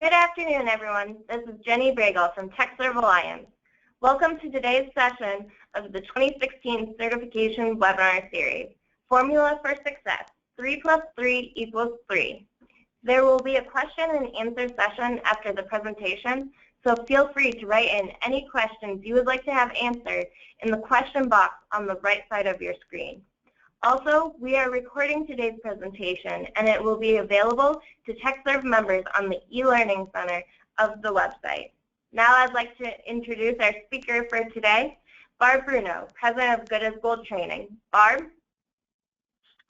Good afternoon, everyone. This is Jenny Bregel from TechServe Alliance. Welcome to today's session of the 2016 Certification Webinar Series, Formula for Success, 3 plus 3 equals 3. There will be a question and answer session after the presentation, so feel free to write in any questions you would like to have answered in the question box on the right side of your screen. Also, we are recording today's presentation, and it will be available to TechServe members on the e-learning center of the website. Now I'd like to introduce our speaker for today, Barb Bruno, President of Good as Gold Training. Barb?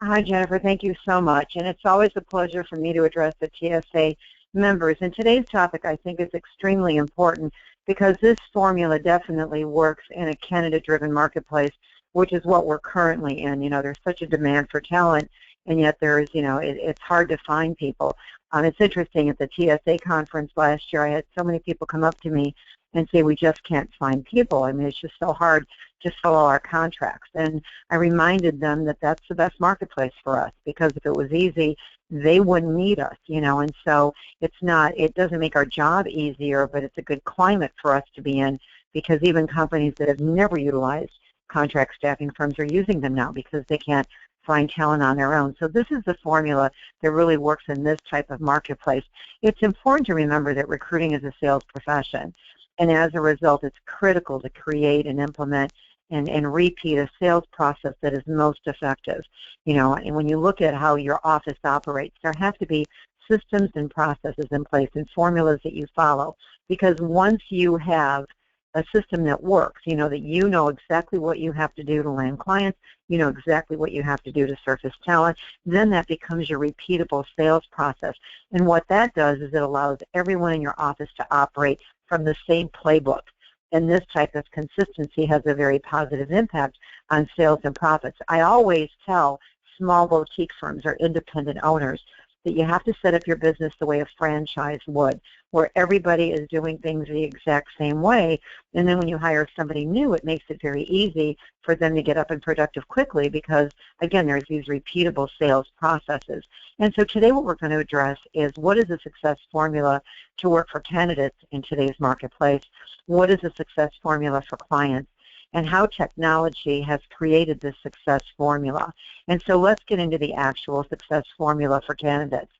Hi, Jennifer. Thank you so much. And it's always a pleasure for me to address the TSA members. And today's topic, I think, is extremely important because this formula definitely works in a candidate-driven marketplace, which is what we're currently in. You know, there's such a demand for talent, and yet there's, it's hard to find people. It's interesting, at the TSA conference last year, I had so many people come up to me and say, we just can't find people. I mean, it's just so hard to fill all our contracts. And I reminded them that that's the best marketplace for us, because if it was easy, they wouldn't need us, and so it doesn't make our job easier, but it's a good climate for us to be in, because even companies that have never utilized contract staffing firms are using them now because they can't find talent on their own. So this is the formula that really works in this type of marketplace. It's important to remember that recruiting is a sales profession, and as a result, it's critical to create and implement and repeat a sales process that is most effective. And when you look at how your office operates, there have to be systems and processes in place and formulas that you follow, because once you have a system that works, that you know exactly what you have to do to land clients, you know exactly what you have to do to surface talent, then that becomes your repeatable sales process. And what that does is it allows everyone in your office to operate from the same playbook. And this type of consistency has a very positive impact on sales and profits. I always tell small boutique firms or independent owners that you have to set up your business the way a franchise would, where everybody is doing things the exact same way, and then when you hire somebody new, it makes it very easy for them to get up and productive quickly because, again, there's these repeatable sales processes. And so today what we're going to address is, what is a success formula to work for candidates in today's marketplace? What is a success formula for clients? And how technology has created this success formula. And so let's get into the actual success formula for candidates.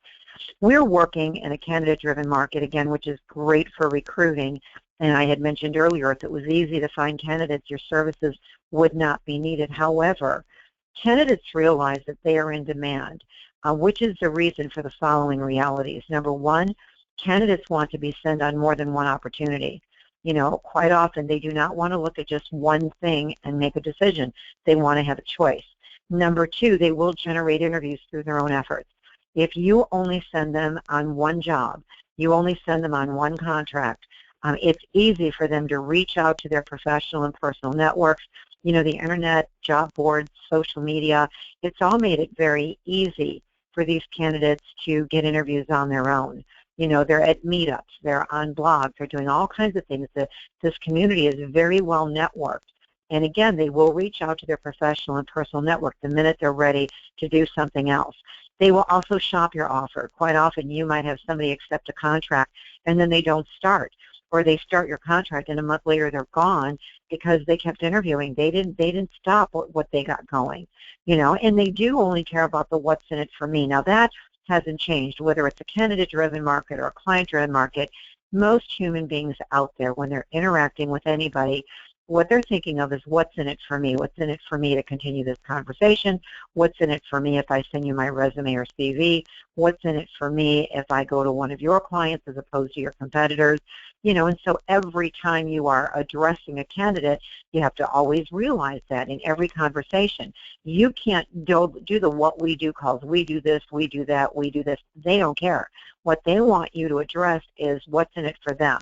We're working in a candidate-driven market, again, which is great for recruiting. And I had mentioned earlier, if it was easy to find candidates, your services would not be needed. However, candidates realize that they are in demand, which is the reason for the following realities. Number one, candidates want to be sent on more than one opportunity. Quite often they do not want to look at just one thing and make a decision. They want to have a choice. Number two, they will generate interviews through their own efforts. If you only send them on one job, you only send them on one contract, it's easy for them to reach out to their professional and personal networks. The internet, job boards, social media, it's all made it very easy for these candidates to get interviews on their own. They're at meetups, they're on blogs, they're doing all kinds of things. This community is very well networked. And again, they will reach out to their professional and personal network the minute they're ready to do something else. They will also shop your offer. Quite often you might have somebody accept a contract and then they don't start. Or they start your contract and a month later they're gone because they kept interviewing. They didn't stop what they got going. And they do only care about the what's in it for me. Now that hasn't changed, whether it's a candidate-driven market or a client-driven market. Most human beings out there, when they're interacting with anybody, what they're thinking of is, what's in it for me? What's in it for me to continue this conversation? What's in it for me if I send you my resume or CV? What's in it for me if I go to one of your clients as opposed to your competitors? And so every time you are addressing a candidate, you have to always realize that in every conversation. You can't do the what we do calls. We do this, we do that, we do this. They don't care. What they want you to address is what's in it for them.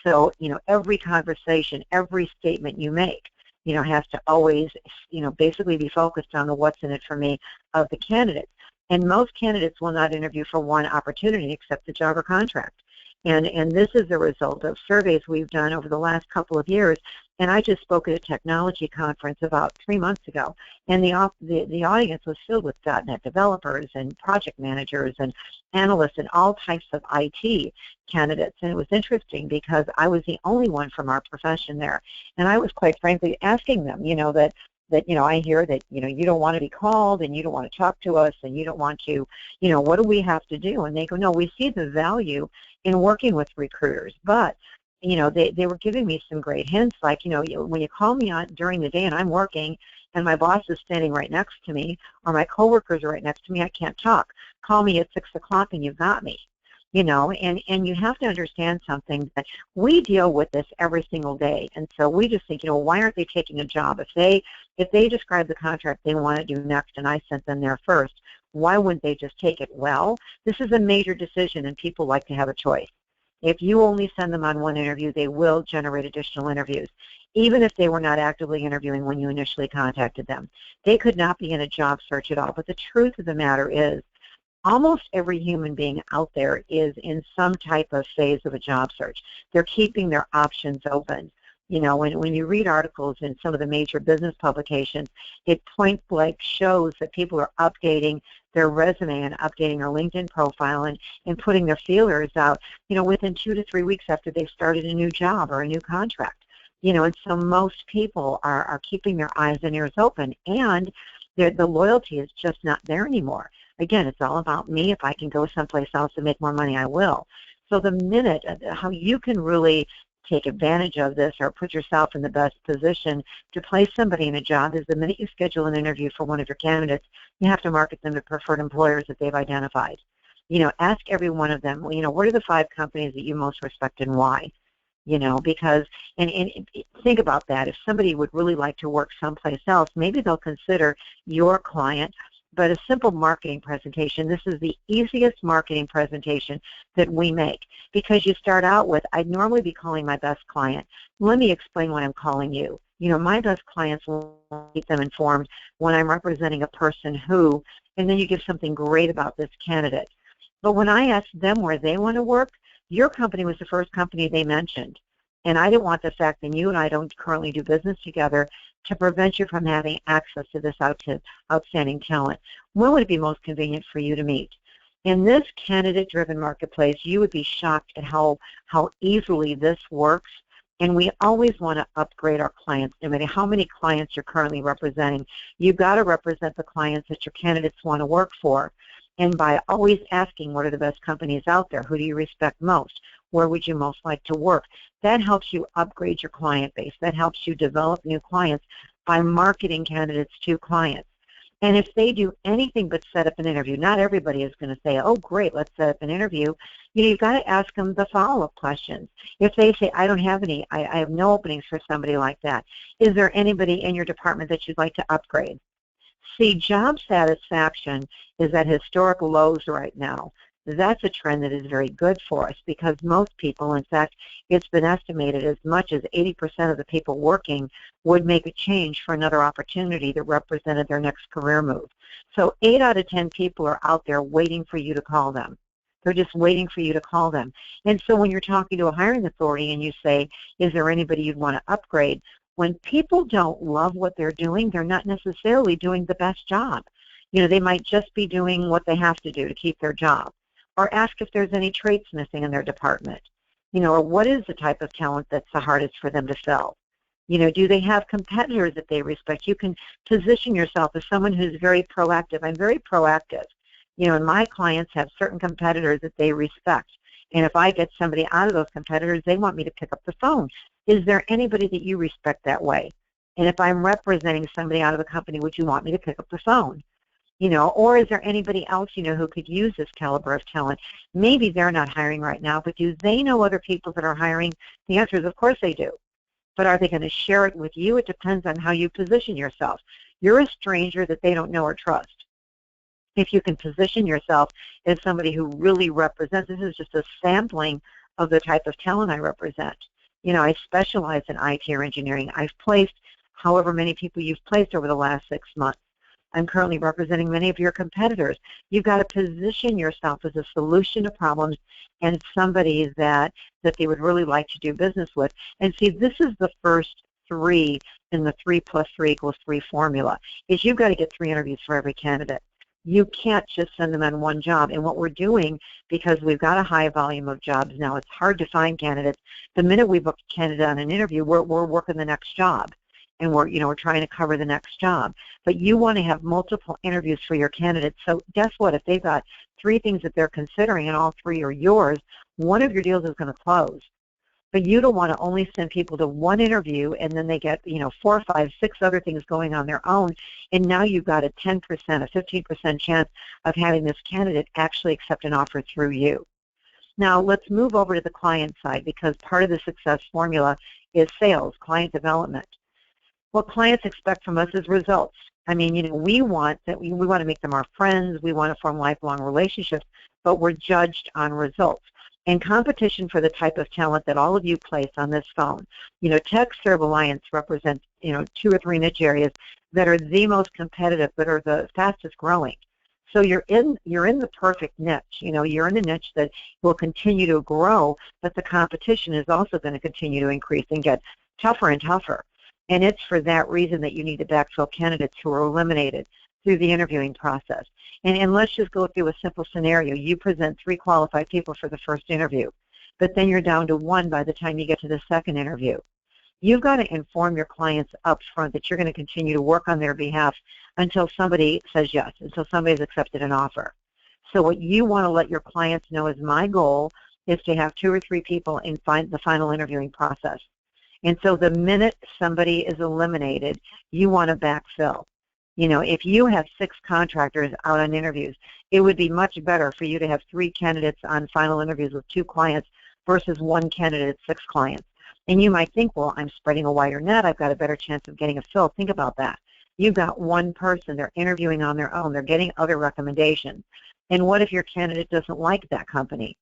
So, every conversation, every statement you make, has to always, basically be focused on the what's in it for me of the candidates. And most candidates will not interview for one opportunity except the job or contract. And this is the result of surveys we've done over the last couple of years. And I just spoke at a technology conference about 3 months ago, and the audience was filled with .NET developers and project managers and analysts and all types of IT candidates. And it was interesting because I was the only one from our profession there. And I was quite frankly asking them, I hear that, you don't want to be called and you don't want to talk to us and you don't want to, what do we have to do? And they go, no, we see the value in working with recruiters. But, they were giving me some great hints, like, when you call me on during the day and I'm working and my boss is standing right next to me or my coworkers are right next to me, I can't talk. Call me at 6 o'clock and you've got me. And you have to understand something, that we deal with this every single day. And so we just think, why aren't they taking a job? If they describe the contract they want to do next and I sent them there first, why wouldn't they just take it? Well, this is a major decision and people like to have a choice. If you only send them on one interview, they will generate additional interviews, even if they were not actively interviewing when you initially contacted them. They could not be in a job search at all. But the truth of the matter is, almost every human being out there is in some type of phase of a job search. They're keeping their options open. When you read articles in some of the major business publications, it point blank shows that people are updating their resume and updating their LinkedIn profile and putting their feelers out, within 2 to 3 weeks after they've started a new job or a new contract. And so most people are keeping their eyes and ears open, and the loyalty is just not there anymore. Again, it's all about me. If I can go someplace else and make more money, I will. So the minute, how you can really take advantage of this or put yourself in the best position to place somebody in a job is the minute you schedule an interview for one of your candidates, you have to market them to preferred employers that they've identified. Ask every one of them, what are the 5 companies that you most respect and why? Because, and think about that. If somebody would really like to work someplace else, maybe they'll consider your client. But a simple marketing presentation, this is the easiest marketing presentation that we make, because you start out with, I'd normally be calling my best client. Let me explain why I'm calling you. My best clients will keep them informed when I'm representing a person who, and then you give something great about this candidate. But when I ask them where they want to work, your company was the first company they mentioned. And I didn't want the fact that you and I don't currently do business together to prevent you from having access to this outstanding talent. When would it be most convenient for you to meet? In this candidate-driven marketplace, you would be shocked at how easily this works. And we always want to upgrade our clients. No matter how many clients you're currently representing, you've got to represent the clients that your candidates want to work for. And by always asking, what are the best companies out there? Who do you respect most? Where would you most like to work? That helps you upgrade your client base. That helps you develop new clients by marketing candidates to clients. And if they do anything but set up an interview, not everybody is going to say, oh, great, let's set up an interview. You've got to ask them the follow-up questions. If they say, I don't have any, I have no openings for somebody like that, is there anybody in your department that you'd like to upgrade? See, job satisfaction is at historic lows right now. That's a trend that is very good for us, because most people, in fact, it's been estimated as much as 80% of the people working would make a change for another opportunity that represented their next career move. So 8 out of 10 people are out there waiting for you to call them. They're just waiting for you to call them. And so when you're talking to a hiring authority and you say, is there anybody you'd want to upgrade? When people don't love what they're doing, they're not necessarily doing the best job. They might just be doing what they have to do to keep their job. Or ask if there's any traits missing in their department. Or what is the type of talent that's the hardest for them to fill? Do they have competitors that they respect? You can position yourself as someone who's very proactive. I'm very proactive. And my clients have certain competitors that they respect. And if I get somebody out of those competitors, they want me to pick up the phone. Is there anybody that you respect that way? And if I'm representing somebody out of the company, would you want me to pick up the phone? Or is there anybody else, who could use this caliber of talent? Maybe they're not hiring right now, but do they know other people that are hiring? The answer is, of course they do. But are they going to share it with you? It depends on how you position yourself. You're a stranger that they don't know or trust. If you can position yourself as somebody who really represents, this is just a sampling of the type of talent I represent. I specialize in IT or engineering. I've placed however many people you've placed over the last 6 months. I'm currently representing many of your competitors. You've got to position yourself as a solution to problems and somebody that they would really like to do business with. And see, this is the first 3 in the 3 plus 3 equals 3 formula, is you've got to get 3 interviews for every candidate. You can't just send them on one job. And what we're doing, because we've got a high volume of jobs now, it's hard to find candidates. The minute we book a candidate on an interview, we're working the next job. And we're trying to cover the next job. But you want to have multiple interviews for your candidates. So guess what? If they've got 3 things that they're considering and all 3 are yours, one of your deals is going to close. But you don't want to only send people to 1 interview and then they get 4, 5, 6 other things going on their own, and now you've got a 10%, a 15% chance of having this candidate actually accept an offer through you. Now let's move over to the client side, because part of the success formula is sales, client development. What clients expect from us is results. I mean, we want to make them our friends, we want to form lifelong relationships, but we're judged on results. And competition for the type of talent that all of you place on this phone. TechServe Alliance represents, 2 or 3 niche areas that are the most competitive, but are the fastest growing. So you're in the perfect niche. You're in a niche that will continue to grow, but the competition is also going to continue to increase and get tougher and tougher. And it's for that reason that you need to backfill candidates who are eliminated through the interviewing process. And let's just go through a simple scenario. You present 3 qualified people for the first interview, but then you're down to 1 by the time you get to the second interview. You've got to inform your clients up front that you're going to continue to work on their behalf until somebody says yes, until somebody's accepted an offer. So what you want to let your clients know is, my goal is to have 2 or 3 people in the final interviewing process. And so the minute somebody is eliminated, you want to backfill. If you have 6 contractors out on interviews, it would be much better for you to have 3 candidates on final interviews with 2 clients versus 1 candidate, 6 clients. And you might think, well, I'm spreading a wider net, I've got a better chance of getting a fill. Think about that. You've got 1 person, they're interviewing on their own, they're getting other recommendations. And what if your candidate doesn't like that company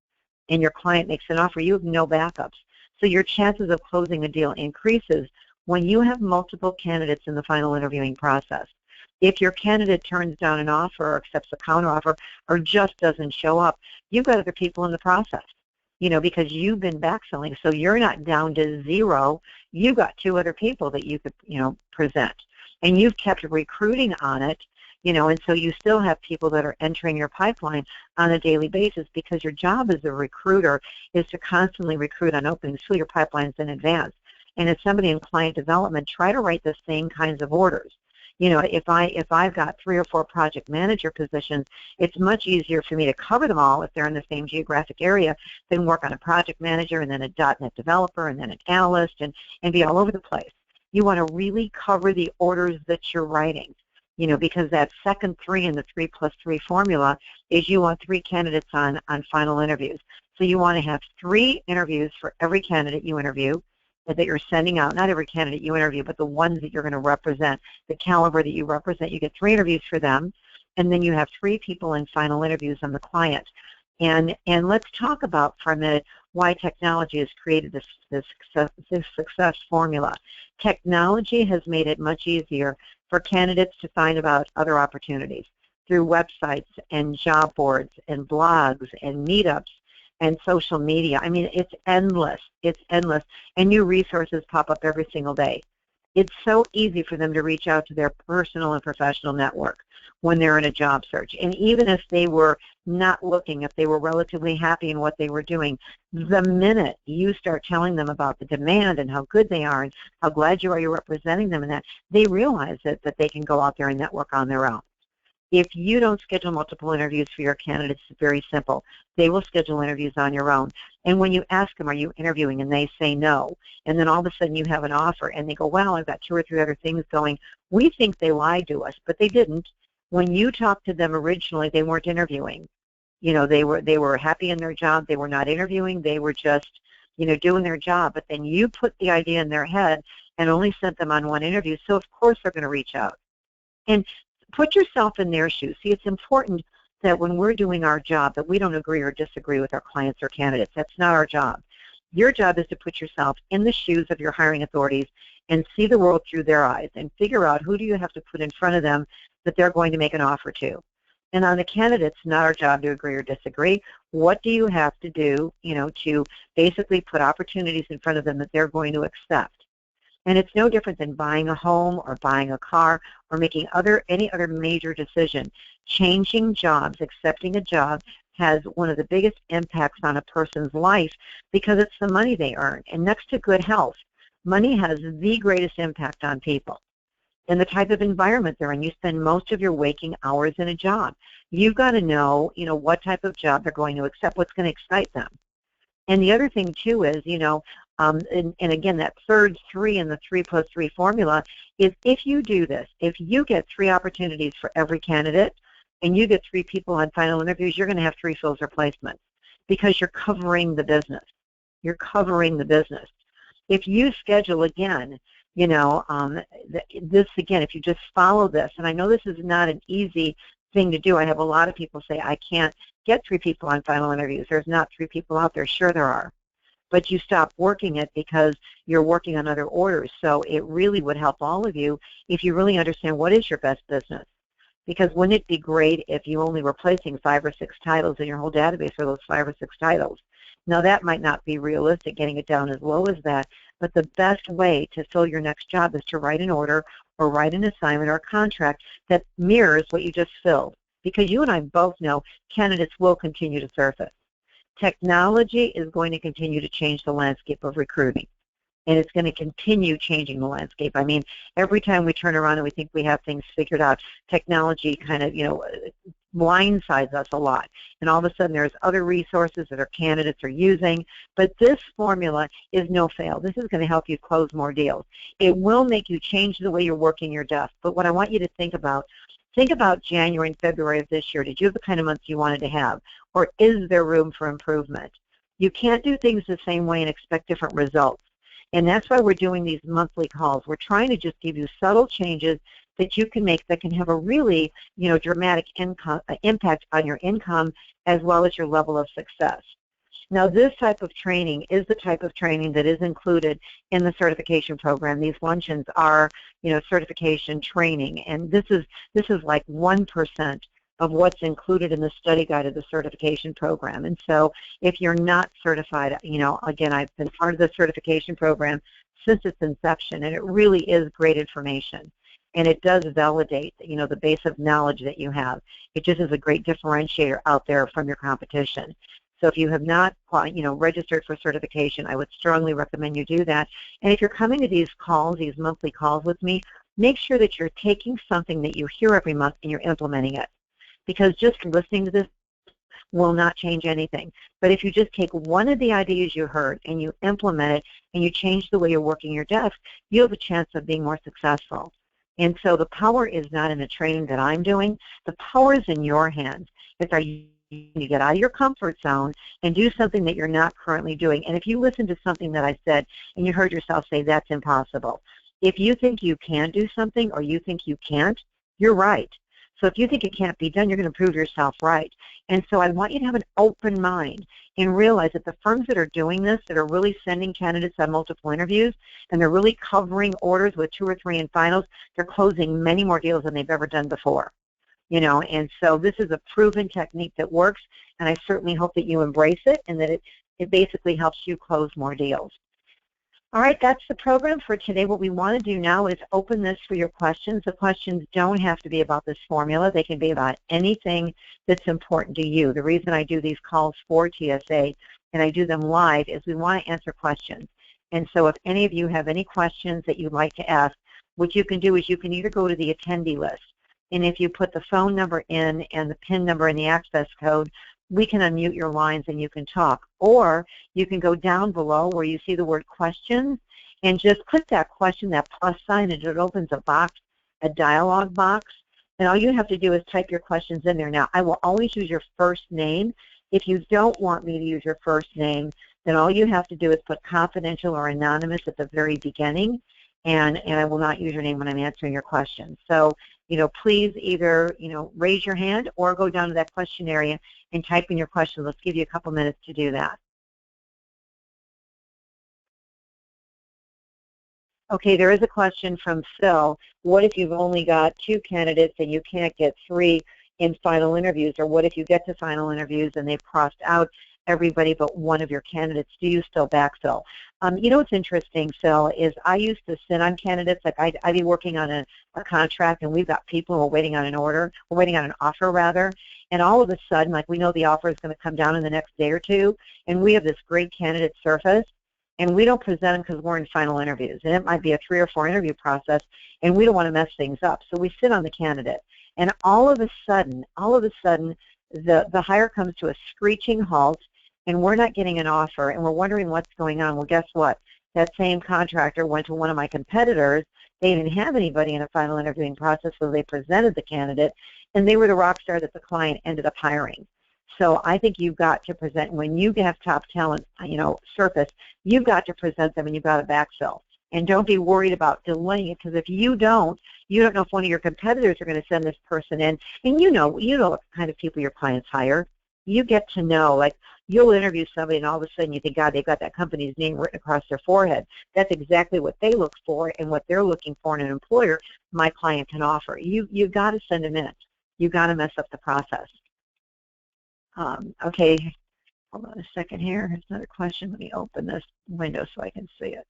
and your client makes an offer? You have no backups. So your chances of closing a deal increases when you have multiple candidates in the final interviewing process. If your candidate turns down an offer or accepts a counteroffer or just doesn't show up, you've got other people in the process, because you've been backfilling. So you're not down to 0. You've got 2 other people that you could, present. And you've kept recruiting on it, and so you still have people that are entering your pipeline on a daily basis, because your job as a recruiter is to constantly recruit on openings, fill your pipelines in advance. And as somebody in client development, try to write the same kinds of orders. If I've got 3 or 4 project manager positions, it's much easier for me to cover them all if they're in the same geographic area than work on a project manager and then a .NET developer and then an analyst and be all over the place. You want to really cover the orders that you're writing, because that second 3 in the 3 plus 3 formula is you want 3 candidates on final interviews. So you want to have 3 interviews for every candidate you interview that you're sending out, not every candidate you interview, but the ones that you're going to represent, the caliber that you represent. You get 3 interviews for them, and then you have 3 people in final interviews on the client. And let's talk about for a minute why technology has created this success formula. Technology has made it much easier for candidates to find about other opportunities through websites and job boards and blogs and meetups and social media. I mean, it's endless. It's endless. And new resources pop up every single day. It's so easy for them to reach out to their personal and professional network when they're in a job search. And even if they were not looking, if they were relatively happy in what they were doing, the minute you start telling them about the demand and how good they are and how glad you are you're representing them in that, they realize that they can go out there and network on their own. If you don't schedule multiple interviews for your candidates, it's very simple. They will schedule interviews on your own. And when you ask them, are you interviewing, and they say no, and then all of a sudden you have an offer, and they go, well, I've got 2 or 3 other things going, we think they lied to us, but they didn't. When you talked to them originally, they weren't interviewing. They were happy in their job. They were not interviewing. They were just, doing their job. But then you put the idea in their head and only sent them on 1 interview, so of course they're going to reach out. And put yourself in their shoes. See, it's important that when we're doing our job that we don't agree or disagree with our clients or candidates. That's not our job. Your job is to put yourself in the shoes of your hiring authorities and see the world through their eyes and figure out who do you have to put in front of them that they're going to make an offer to. And on the candidates, not our job to agree or disagree. What do you have to do, to basically put opportunities in front of them that they're going to accept? And it's no different than buying a home or buying a car or making any other major decision. Changing jobs, accepting a job, has one of the biggest impacts on a person's life because it's the money they earn. And next to good health, money has the greatest impact on people. And the type of environment they're in, you spend most of your waking hours in a job. You've got to know, what type of job they're going to accept, what's going to excite them. And the other thing, too, is, and again, that third 3 in the 3+3 formula is if you do this, if you get 3 opportunities for every candidate and you get 3 people on final interviews, you're going to have 3 fills or placements because you're covering the business. You're covering the business. If you schedule again, this again, if you just follow this, and I know this is not an easy thing to do. I have a lot of people say, I can't get 3 people on final interviews. There's not 3 people out there. Sure there are. But you stop working it because you're working on other orders. So it really would help all of you if you really understand what is your best business. Because wouldn't it be great if you only were placing 5 or 6 titles in your whole database for those 5 or 6 titles? Now that might not be realistic, getting it down as low as that, but the best way to fill your next job is to write an order or write an assignment or a contract that mirrors what you just filled. Because you and I both know candidates will continue to surface. Technology is going to continue to change the landscape of recruiting. And it's going to continue changing the landscape. I mean, every time we turn around and we think we have things figured out, technology kind of, blindsides us a lot. And all of a sudden there's other resources that our candidates are using. But this formula is no fail. This is going to help you close more deals. It will make you change the way you're working your desk. But what I want you to think about January and February of this year. Did you have the kind of months you wanted to have? Or is there room for improvement? You can't do things the same way and expect different results. And that's why we're doing these monthly calls. We're trying to just give you subtle changes that you can make that can have a really, dramatic impact on your income as well as your level of success. Now, this type of training is the type of training that is included in the certification program. These luncheons are, certification training, and this is like 1% of what's included in the study guide of the certification program. And so if you're not certified, again, I've been part of the certification program since its inception, and it really is great information. And it does validate, the base of knowledge that you have. It just is a great differentiator out there from your competition. So if you have not, registered for certification, I would strongly recommend you do that. And if you're coming to these calls, these monthly calls with me, make sure that you're taking something that you hear every month and you're implementing it. Because just listening to this will not change anything. But if you just take one of the ideas you heard and you implement it and you change the way you're working your desk, you have a chance of being more successful. And so the power is not in the training that I'm doing. The power is in your hands. It's you get out of your comfort zone and do something that you're not currently doing. And if you listen to something that I said and you heard yourself say, that's impossible. If you think you can do something or you think you can't, you're right. So if you think it can't be done, you're going to prove yourself right. And so I want you to have an open mind and realize that the firms that are doing this, that are really sending candidates on multiple interviews, and they're really covering orders with 2 or 3 in finals, they're closing many more deals than they've ever done before. And so this is a proven technique that works, and I certainly hope that you embrace it and that it basically helps you close more deals. All right, that's the program for today. What we want to do now is open this for your questions. The questions don't have to be about this formula. They can be about anything that's important to you. The reason I do these calls for TSA and I do them live is we want to answer questions. And so if any of you have any questions that you'd like to ask, what you can do is you can either go to the attendee list, and if you put the phone number in and the PIN number and the access code, we can unmute your lines and you can talk. Or you can go down below where you see the word questions and just click that question, that plus sign, and it opens a box, a dialog box. And all you have to do is type your questions in there. Now, I will always use your first name. If you don't want me to use your first name, then all you have to do is put confidential or anonymous at the very beginning, and I will not use your name when I'm answering your question. So, please either, raise your hand or go down to that question area and type in your question. Let's give you a couple minutes to do that. Okay, there is a question from Phil. What if you've only got 2 candidates and you can't get 3 in final interviews? Or what if you get to final interviews and they've crossed out everybody but one of your candidates? Do you still backfill? You know what's interesting, Phil, is I used to sit on candidates. Like I'd be working on a contract and we've got people who are waiting on an order, or waiting on an offer rather, and all of a sudden, like we know the offer is going to come down in the next day or two, and we have this great candidate surface, and we don't present them because we're in final interviews. And it might be a 3 or 4 interview process, and we don't want to mess things up. So we sit on the candidate. And all of a sudden, the hire comes to a screeching halt, and we're not getting an offer, and we're wondering what's going on. Well, guess what? That same contractor went to one of my competitors. They didn't have anybody in a final interviewing process, so they presented the candidate, and they were the rock star that the client ended up hiring. So I think you've got to present, when you have top talent, surface, you've got to present them and you've got to backfill. And don't be worried about delaying it, because if you don't know if one of your competitors are going to send this person in, and you know what kind of people your clients hire. You get to know, like you'll interview somebody and all of a sudden you think, God, they've got that company's name written across their forehead. That's exactly what they look for and what they're looking for in an employer my client can offer. You've got to send them in. You've got to mess up the process. Okay, hold on a second here. Here's another question. Let me open this window so I can see it.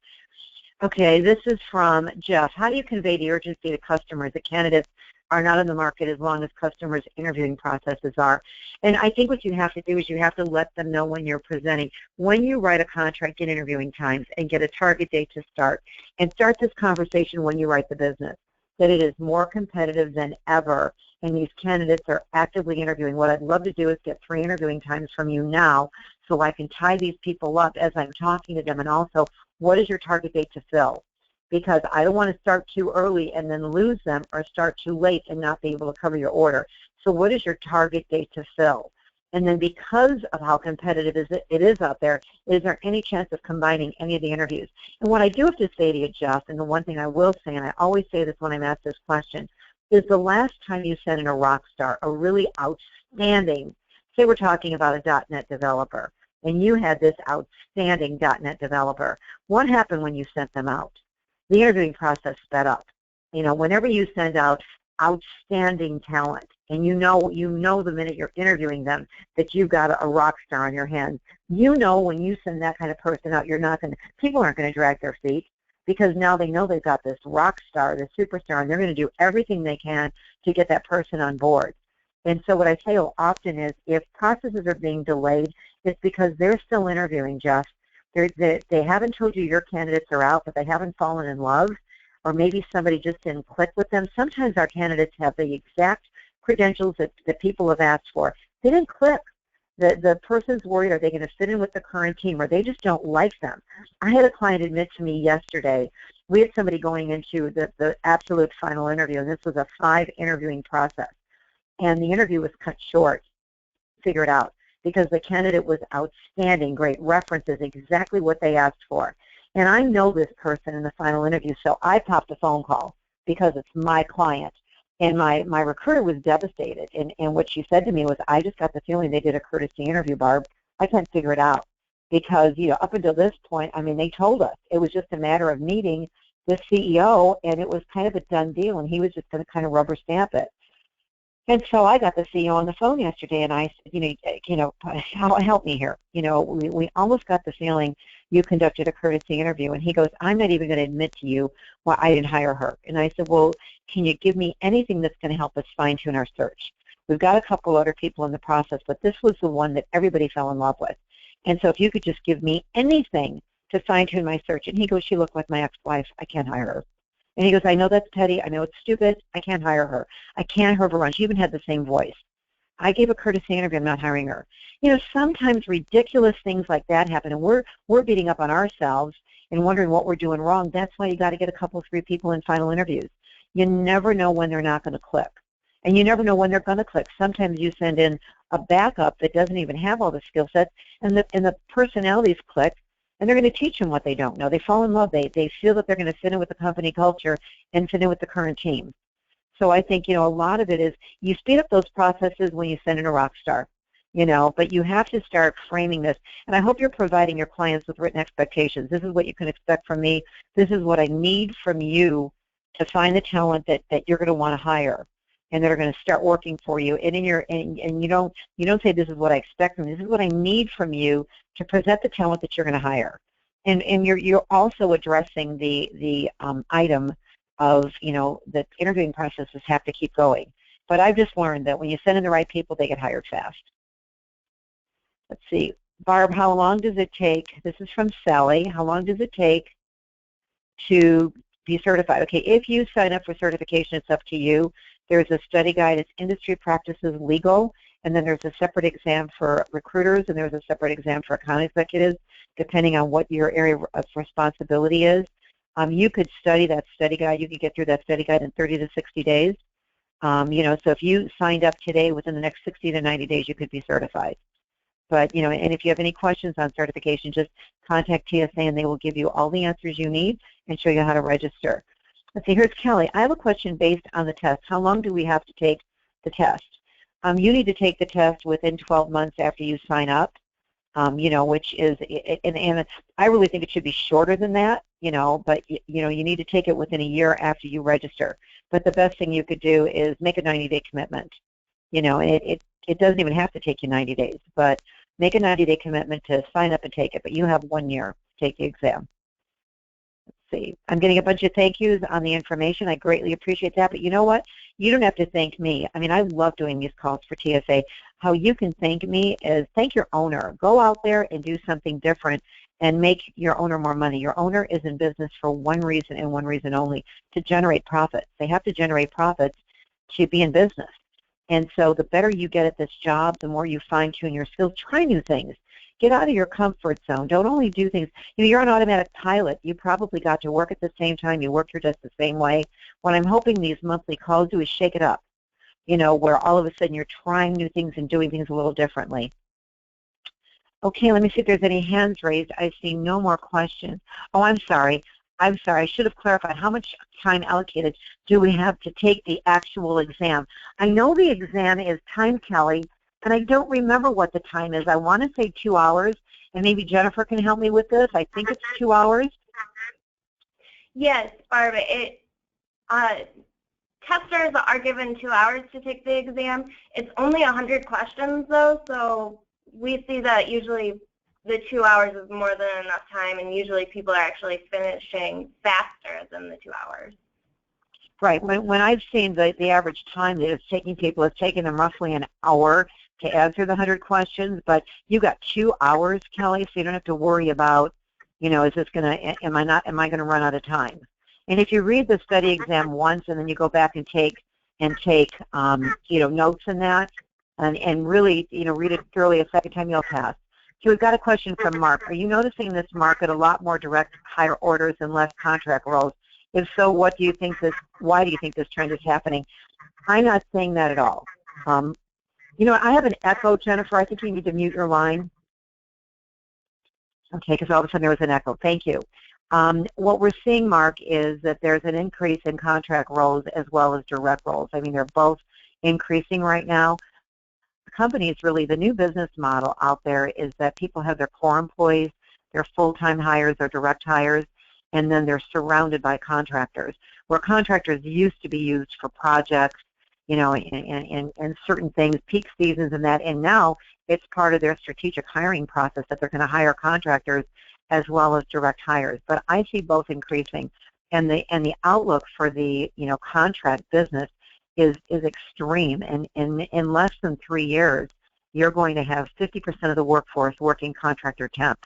Okay, this is from Jeff. How do you convey the urgency to customers that candidates are not in the market as long as customers' interviewing processes are? And I think what you have to do is you have to let them know when you're presenting. When you write a contract, get interviewing times and get a target date to start. And start this conversation when you write the business, that it is more competitive than ever, and these candidates are actively interviewing. What I'd love to do is get 3 interviewing times from you now so I can tie these people up as I'm talking to them. And also, what is your target date to fill? Because I don't want to start too early and then lose them, or start too late and not be able to cover your order. So what is your target date to fill? And then because of how competitive it is out there, is there any chance of combining any of the interviews? And what I do have to say to you, Jeff, and the one thing I will say, and I always say this when I'm asked this question, is the last time you sent in a rock star, a really outstanding, say we're talking about a .NET developer, and you had this outstanding .NET developer, what happened when you sent them out? The interviewing process sped up. Whenever you send out outstanding talent, and you know the minute you're interviewing them that you've got a rock star on your hands. When you send that kind of person out, people aren't going to drag their feet, because now they know they've got this rock star, this superstar, and they're going to do everything they can to get that person on board. And so what I say often is, if processes are being delayed, it's because they're still interviewing, Jeff. They haven't told you your candidates are out, but they haven't fallen in love, or maybe somebody just didn't click with them. Sometimes our candidates have the exact credentials that people have asked for. They didn't click. The person's worried, are they going to fit in with the current team, or they just don't like them. I had a client admit to me yesterday, we had somebody going into the absolute final interview, and this was a 5 interviewing process. And the interview was cut short, figure it out, because the candidate was outstanding, great references, exactly what they asked for. And I know this person in the final interview, so I popped a phone call because it's my client. And my recruiter was devastated. And what she said to me was, I just got the feeling they did a courtesy interview, Barb. I can't figure it out. Because, up until this point, they told us. It was just a matter of meeting the CEO, and it was kind of a done deal, and he was just going to kind of rubber stamp it. And so I got the CEO on the phone yesterday, and I said, help me here. We almost got the feeling you conducted a courtesy interview. And he goes, I'm not even going to admit to you why I didn't hire her. And I said, well, can you give me anything that's going to help us fine-tune our search? We've got a couple other people in the process, but this was the one that everybody fell in love with. And so if you could just give me anything to fine-tune my search. And he goes, she looked like my ex-wife. I can't hire her. And he goes, I know that's petty. I know it's stupid. I can't hire her. I can't have her run. She even had the same voice. I gave a courtesy interview. I'm not hiring her. Sometimes ridiculous things like that happen, and we're beating up on ourselves and wondering what we're doing wrong. That's why you got to get a couple, 3 people in final interviews. You never know when they're not going to click, and you never know when they're going to click. Sometimes you send in a backup that doesn't even have all the skill sets, and the personalities click, and they're going to teach them what they don't know. They fall in love. They feel that they're going to fit in with the company culture and fit in with the current team. So I think, a lot of it is you speed up those processes when you send in a rock star. but you have to start framing this. And I hope you're providing your clients with written expectations. This is what you can expect from me. This is what I need from you to find the talent that you're going to want to hire and that are going to start working for you. And you don't say this is what I expect from you. This is what I need from you to present the talent that you're going to hire. And you're also addressing the item of, that interviewing processes have to keep going. But I've just learned that when you send in the right people, they get hired fast. Let's see. Barb, how long does it take? This is from Sally. How long does it take to be certified? Okay, if you sign up for certification, it's up to you. There's a study guide. It's industry practices legal, and then there's a separate exam for recruiters, and there's a separate exam for account executives, depending on what your area of responsibility is. You could study that study guide. You could get through that study guide in 30 to 60 days. So if you signed up today, within the next 60 to 90 days, you could be certified. But, and if you have any questions on certification, just contact TSA and they will give you all the answers you need and show you how to register. Let's see, here's Kelly. I have a question based on the test. How long do we have to take the test? You need to take the test within 12 months after you sign up, which is, and I really think it should be shorter than that, but, you need to take it within a year after you register. But the best thing you could do is make a 90-day commitment. It doesn't even have to take you 90 days, but make a 90-day commitment to sign up and take it. But you have 1 year to take the exam. Let's see. I'm getting a bunch of thank yous on the information. I greatly appreciate that. But you know what? You don't have to thank me. I mean, I love doing these calls for TSA. How you can thank me is thank your owner. Go out there and do something different and make your owner more money. Your owner is in business for one reason and one reason only, to generate profits. They have to generate profits to be in business. And so the better you get at this job, the more you fine-tune your skills. Try new things. Get out of your comfort zone. Don't only do things. You're an automatic pilot. You probably got to work at the same time. You work your desk the same way. What I'm hoping these monthly calls do is shake it up, where all of a sudden you're trying new things and doing things a little differently. Okay, let me see if there's any hands raised. I see no more questions. Oh, I'm sorry. I should have clarified. How much time allocated do we have to take the actual exam? I know the exam is time, Kelly, and I don't remember what the time is. I want to say 2 hours, and maybe Jennifer can help me with this. I think it's 2 hours. Yes, Barbara. Testers are given 2 hours to take the exam. It's only 100 questions, though, so we see that usually the 2 hours is more than enough time, and usually people are actually finishing faster than the 2 hours. Right. When I've seen the average time that it's taking people, it's taking them roughly an hour to answer the 100 questions, but you got 2 hours, Kelly, so you don't have to worry about, is this going to, am I going to run out of time? And if you read the study exam once and then you go back and take notes in that, and really, read it thoroughly a second time, you'll pass. So we've got a question from Mark. Are you noticing in this market a lot more direct hire orders and less contract roles? If so, why do you think this trend is happening? I'm not saying that at all. I have an echo, Jennifer. I think you need to mute your line. Okay, because all of a sudden there was an echo. Thank you. What we're seeing, Mark, is that there's an increase in contract roles as well as direct roles. I mean, they're both increasing right now. Companies, really, the new business model out there is that people have their core employees, their full-time hires, their direct hires, and then they're surrounded by contractors, where contractors used to be used for projects, and certain things, peak seasons and that, and now it's part of their strategic hiring process that they're going to hire contractors as well as direct hires. But I see both increasing, and the outlook for the contract business is extreme, and in less than 3 years, you're going to have 50% of the workforce working contractor temp,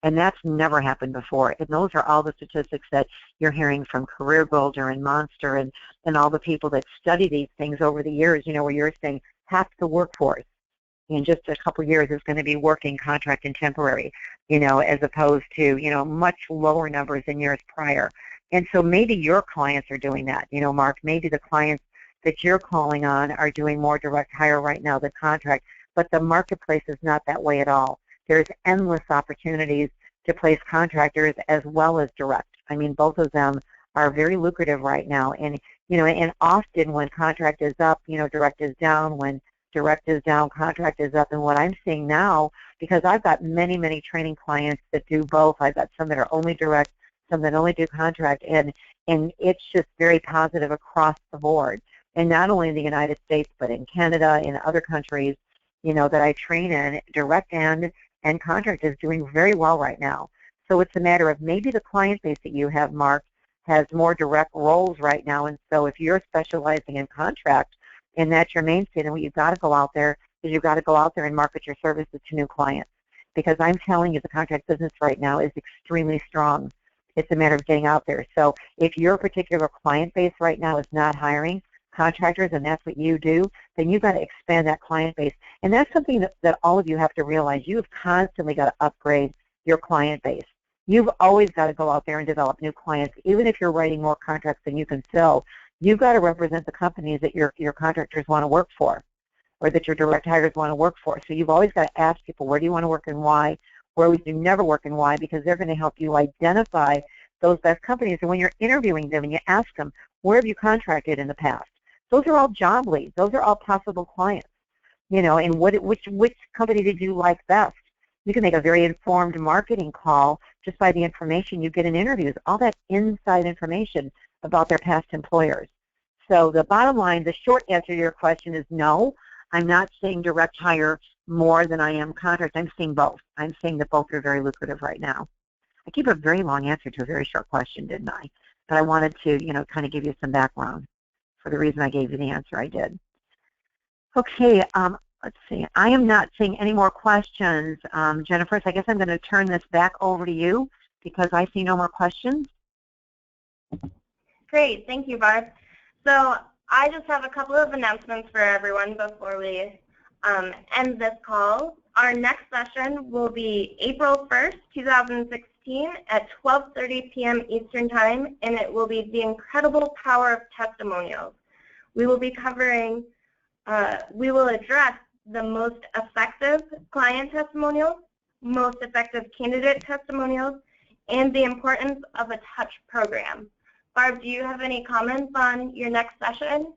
and that's never happened before. And those are all the statistics that you're hearing from Career Builder and Monster and all the people that study these things over the years, where you're saying half the workforce in just a couple of years is going to be working contract and temporary, as opposed to, much lower numbers in years prior. And so maybe your clients are doing that, Mark, maybe the clients that you're calling on are doing more direct hire right now than contract, but the marketplace is not that way at all. There's endless opportunities to place contractors as well as direct. I mean, both of them are very lucrative right now, and and often when contract is up, direct is down. When direct is down, contract is up. And what I'm seeing now, because I've got many, many training clients that do both. I've got some that are only direct, some that only do contract, and it's just very positive across the board. And not only in the United States, but in Canada, in other countries, that I train in, direct and contract is doing very well right now. So it's a matter of maybe the client base that you have, Mark, has more direct roles right now. And so if you're specializing in contract and that's your mainstay, then what you've got to go out there is you've got to go out there and market your services to new clients. Because I'm telling you, the contract business right now is extremely strong. It's a matter of getting out there. So if your particular client base right now is not hiring contractors and that's what you do, then you've got to expand that client base. And that's something that all of you have to realize. You've constantly got to upgrade your client base. You've always got to go out there and develop new clients. Even if you're writing more contracts than you can fill, you've got to represent the companies that your contractors want to work for, or that your direct hires want to work for. So you've always got to ask people, where do you want to work and why? Where would you never work and why? Because they're going to help you identify those best companies. And when you're interviewing them and you ask them, where have you contracted in the past? Those are all job leads. Those are all possible clients. And which company did you like best? You can make a very informed marketing call just by the information you get in interviews, all that inside information about their past employers. So the bottom line, the short answer to your question is no. I'm not saying direct hire more than I am contract. I'm saying both. I'm saying that both are very lucrative right now. I gave a very long answer to a very short question, didn't I? But I wanted to, kind of give you some background for the reason I gave you the answer I did. Okay, let's see. I am not seeing any more questions. Jennifer, so I guess I'm going to turn this back over to you because I see no more questions. Great. Thank you, Barb. So I just have a couple of announcements for everyone before we end this call. Our next session will be April 1st, 2016 at 12:30 p.m. Eastern Time, and it will be the incredible power of testimonials. We will be covering, we will address the most effective client testimonials, most effective candidate testimonials, and the importance of a touch program. Barb, do you have any comments on your next session?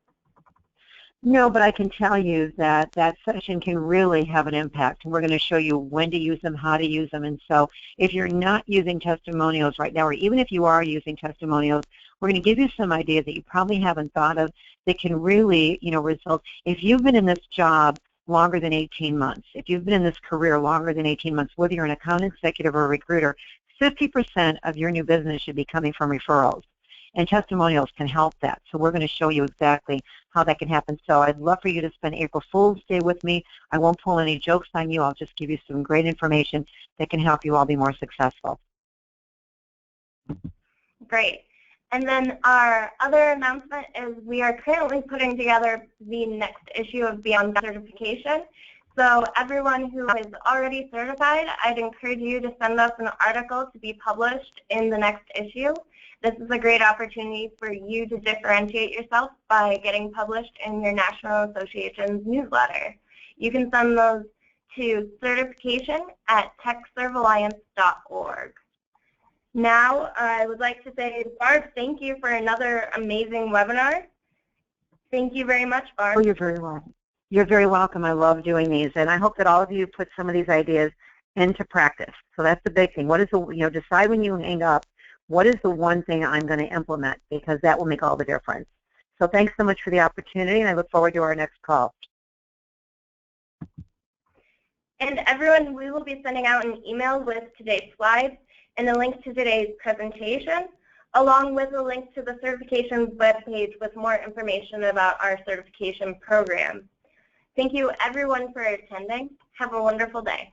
No, but I can tell you that that session can really have an impact. We're going to show you when to use them, how to use them. And so if you're not using testimonials right now, or even if you are using testimonials, we're going to give you some ideas that you probably haven't thought of that can really, result. If you've been in this job longer than 18 months, if you've been in this career longer than 18 months, whether you're an account executive or a recruiter, 50% of your new business should be coming from referrals. And testimonials can help that. So we're going to show you exactly how that can happen. So I'd love for you to spend April Fool's Day with me. I won't pull any jokes on you. I'll just give you some great information that can help you all be more successful. Great. And then our other announcement is we are currently putting together the next issue of Beyond Certification. So everyone who is already certified, I'd encourage you to send us an article to be published in the next issue. This is a great opportunity for you to differentiate yourself by getting published in your National Association's newsletter. You can send those to certification@techservealliance.org. Now, I would like to say, Barb, thank you for another amazing webinar. Thank you very much, Barb. Oh, you're very welcome. You're very welcome. I love doing these, and I hope that all of you put some of these ideas into practice. So that's the big thing. What is the, decide when you hang up, what is the one thing I'm going to implement, because that will make all the difference. So thanks so much for the opportunity, and I look forward to our next call. And everyone, we will be sending out an email with today's slides and a link to today's presentation, along with a link to the certifications webpage with more information about our certification program. Thank you, everyone, for attending. Have a wonderful day.